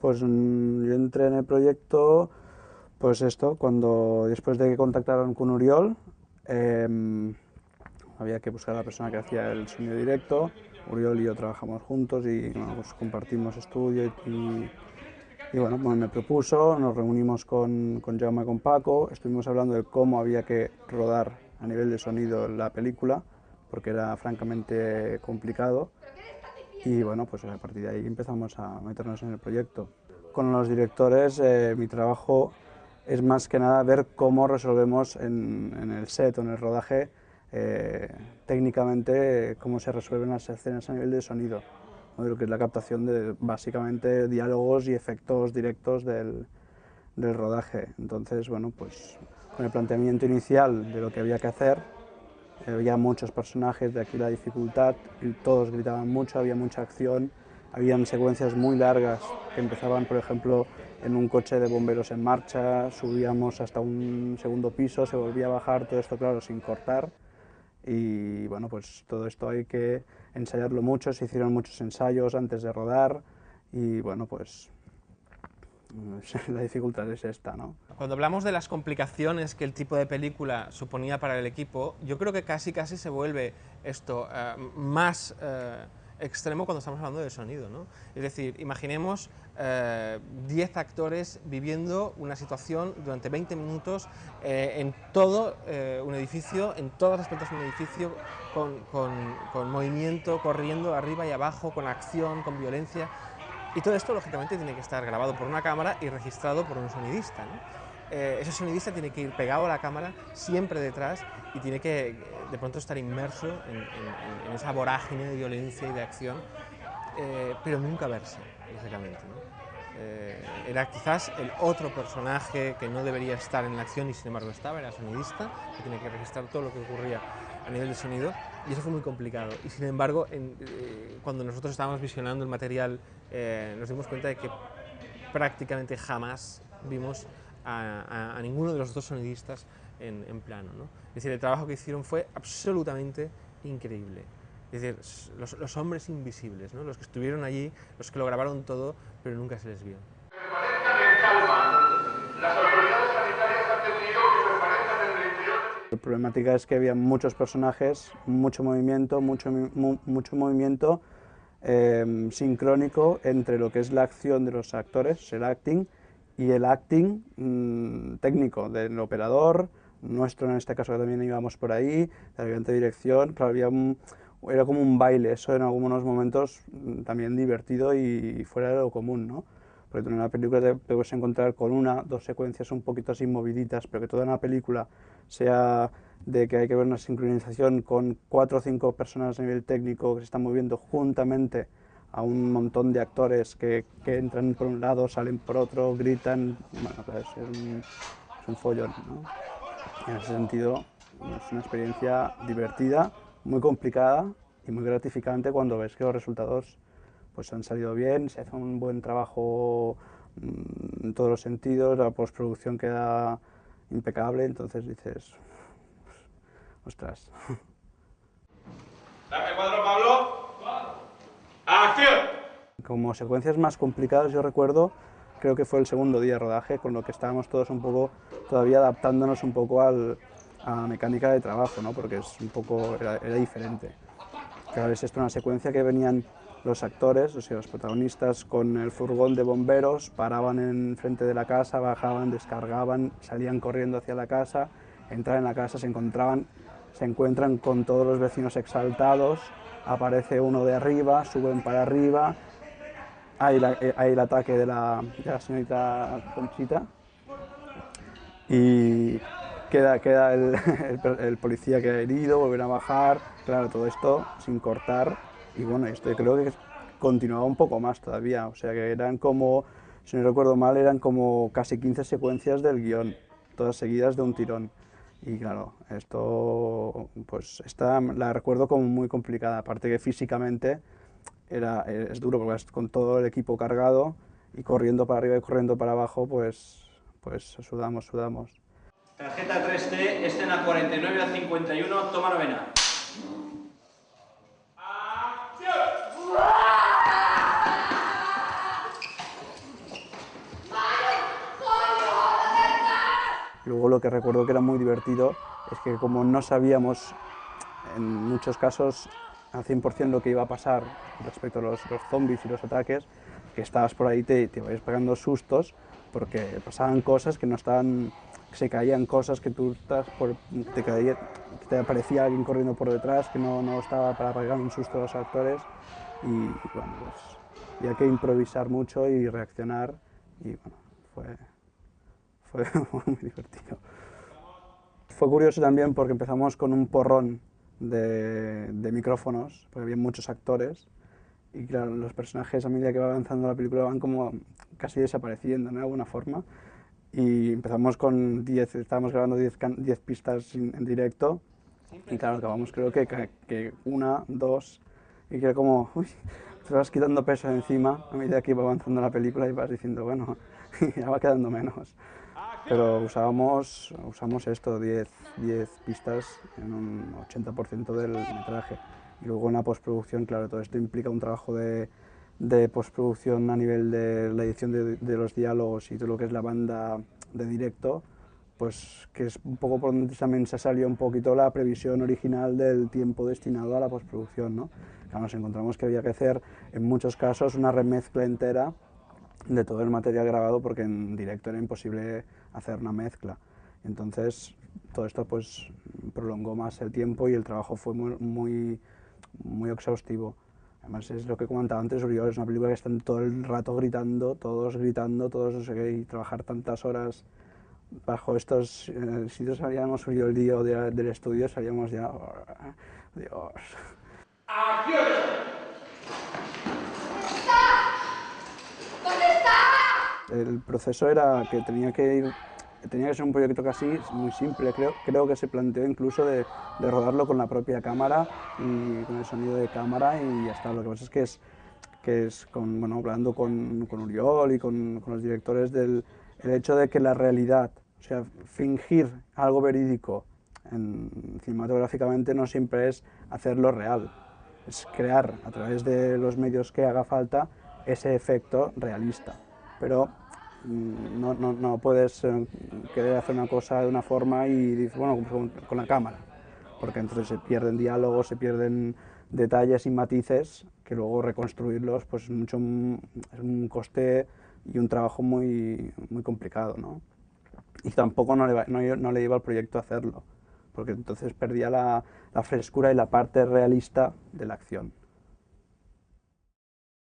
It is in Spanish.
Pues yo entré en el proyecto, pues esto, cuando después de que contactaron con Uriol, había que buscar a la persona que hacía el sonido directo. Uriol y yo trabajamos juntos y bueno, pues compartimos estudio y bueno, pues me propuso, nos reunimos con Jaume y con Paco, estuvimos hablando de cómo había que rodar a nivel de sonido la película, porque era francamente complicado. Y bueno, pues a partir de ahí empezamos a meternos en el proyecto. Con los directores mi trabajo es más que nada ver cómo resolvemos en el set o en el rodaje técnicamente cómo se resuelven las escenas a nivel de sonido, ¿no? De lo que es la captación de básicamente diálogos y efectos directos del rodaje. Entonces, bueno, pues con el planteamiento inicial de lo que había que hacer, había muchos personajes, de aquí la dificultad, y todos gritaban mucho, había mucha acción, habían secuencias muy largas que empezaban, por ejemplo, en un coche de bomberos en marcha, subíamos hasta un segundo piso, se volvía a bajar, todo esto claro, sin cortar, y bueno, pues todo esto hay que ensayarlo mucho, se hicieron muchos ensayos antes de rodar, y bueno, pues la dificultad es esta, ¿no? Cuando hablamos de las complicaciones que el tipo de película suponía para el equipo, yo creo que casi se vuelve esto más extremo cuando estamos hablando de sonido, ¿no? Es decir, imaginemos 10 actores viviendo una situación durante 20 minutos en todo un edificio, en todas las plantas de un edificio, con movimiento, corriendo arriba y abajo, con acción, con violencia. Y todo esto, lógicamente, tiene que estar grabado por una cámara y registrado por un sonidista, ¿no? Ese sonidista tiene que ir pegado a la cámara, siempre detrás, y tiene que, de pronto, estar inmerso en esa vorágine de violencia y de acción, pero nunca verse, lógicamente, ¿no? Era quizás el otro personaje que no debería estar en la acción y sin embargo estaba, era el sonidista, que tenía que registrar todo lo que ocurría a nivel de sonido, y eso fue muy complicado. Y sin embargo, cuando nosotros estábamos visionando el material, nos dimos cuenta de que prácticamente jamás vimos a ninguno de los dos sonidistas en plano, ¿no? Es decir, el trabajo que hicieron fue absolutamente increíble. Es decir, los hombres invisibles, ¿no? Los que estuvieron allí, los que lo grabaron todo, pero nunca se les vio. La problemática es que había muchos personajes, mucho movimiento, mucho movimiento sincrónico entre lo que es la acción de los actores, el acting, y el acting técnico del operador, nuestro en este caso que también íbamos por ahí, del ayudante de dirección, claro, era como un baile, eso en algunos momentos también divertido y fuera de lo común, ¿no? Porque tú en una película te puedes encontrar con una, dos secuencias un poquito así moviditas, pero que toda una película sea de que hay que ver una sincronización con 4 o 5 personas a nivel técnico que se están moviendo juntamente a un montón de actores que entran por un lado, salen por otro, gritan, bueno, pues es un follón, ¿no? Y en ese sentido es una experiencia divertida, muy complicada y muy gratificante cuando ves que los resultados pues han salido bien, se hace un buen trabajo en todos los sentidos, la postproducción queda impecable, entonces dices, ostras. Dame cuadro, Pablo. ¡Acción! Como secuencias más complicadas yo recuerdo, creo que fue el segundo día de rodaje, con lo que estábamos todos un poco todavía adaptándonos un poco a la mecánica de trabajo, ¿no? Porque es un poco, era diferente. Claro, es esto una secuencia que venían los actores, o sea, los protagonistas con el furgón de bomberos, paraban en frente de la casa, bajaban, descargaban, salían corriendo hacia la casa, entraban en la casa, se encuentran con todos los vecinos exaltados, aparece uno de arriba, suben para arriba, hay el ataque de la señorita Conchita y queda el policía que ha herido, volver a bajar, claro, todo esto sin cortar, y bueno, esto creo que continuaba un poco más todavía, o sea que eran como, si no recuerdo mal, eran como casi 15 secuencias del guión, todas seguidas de un tirón. Y claro, esto, pues esta la recuerdo como muy complicada, aparte que físicamente es duro, porque vas con todo el equipo cargado y corriendo para arriba y corriendo para abajo, pues sudamos. Tarjeta 3T, escena 49 al 51, toma novena. Luego lo que recuerdo que era muy divertido es que como no sabíamos en muchos casos al 100% lo que iba a pasar respecto a los zombies y los ataques, que estabas por ahí te ibas pegando sustos porque pasaban cosas que no estaban, se caían cosas que tú te aparecía alguien corriendo por detrás que no estaba para pegar un susto a los actores y bueno, pues había que improvisar mucho y reaccionar y bueno, fue muy divertido. Fue curioso también porque empezamos con un porrón de micrófonos, porque había muchos actores y claro, los personajes a medida que va avanzando la película van como casi desapareciendo, ¿no? De alguna forma. Y empezamos con 10, estábamos grabando 10 pistas en directo y claro, acabamos creo que una, dos, y que era como, uy, te vas quitando peso de encima a medida que iba avanzando la película y vas diciendo, bueno, ya va quedando menos. Pero usamos esto, 10 pistas en un 80% del metraje. Y luego en la postproducción, claro, todo esto implica un trabajo de postproducción a nivel de la edición de los diálogos y todo lo que es la banda de directo, pues que es un poco por donde también se salió un poquito la previsión original del tiempo destinado a la postproducción, ¿no? Claro, nos encontramos que había que hacer en muchos casos una remezcla entera de todo el material grabado porque en directo era imposible hacer una mezcla. Entonces todo esto pues prolongó más el tiempo y el trabajo fue muy exhaustivo. Además es lo que comentaba antes, Oriol, es una película que están todo el rato gritando, todos no sé qué, y trabajar tantas horas bajo estos si no salíamos Oriol y yo del estudio, salíamos ya, oh, Dios. ¡Acción! El proceso era que tenía que ser un proyecto casi muy simple, creo que se planteó incluso de rodarlo con la propia cámara y con el sonido de cámara y ya está. Lo que pasa es que es bueno, hablando con Oriol y con los directores el hecho de que la realidad, o sea, fingir algo verídico cinematográficamente no siempre es hacerlo real, es crear a través de los medios que haga falta ese efecto realista. Pero no puedes querer hacer una cosa de una forma y dices, bueno, con la cámara, porque entonces se pierden diálogos, se pierden detalles y matices que luego reconstruirlos pues es un coste y un trabajo muy complicado, ¿no? Y tampoco no le iba al proyecto a hacerlo, porque entonces perdía la frescura y la parte realista de la acción.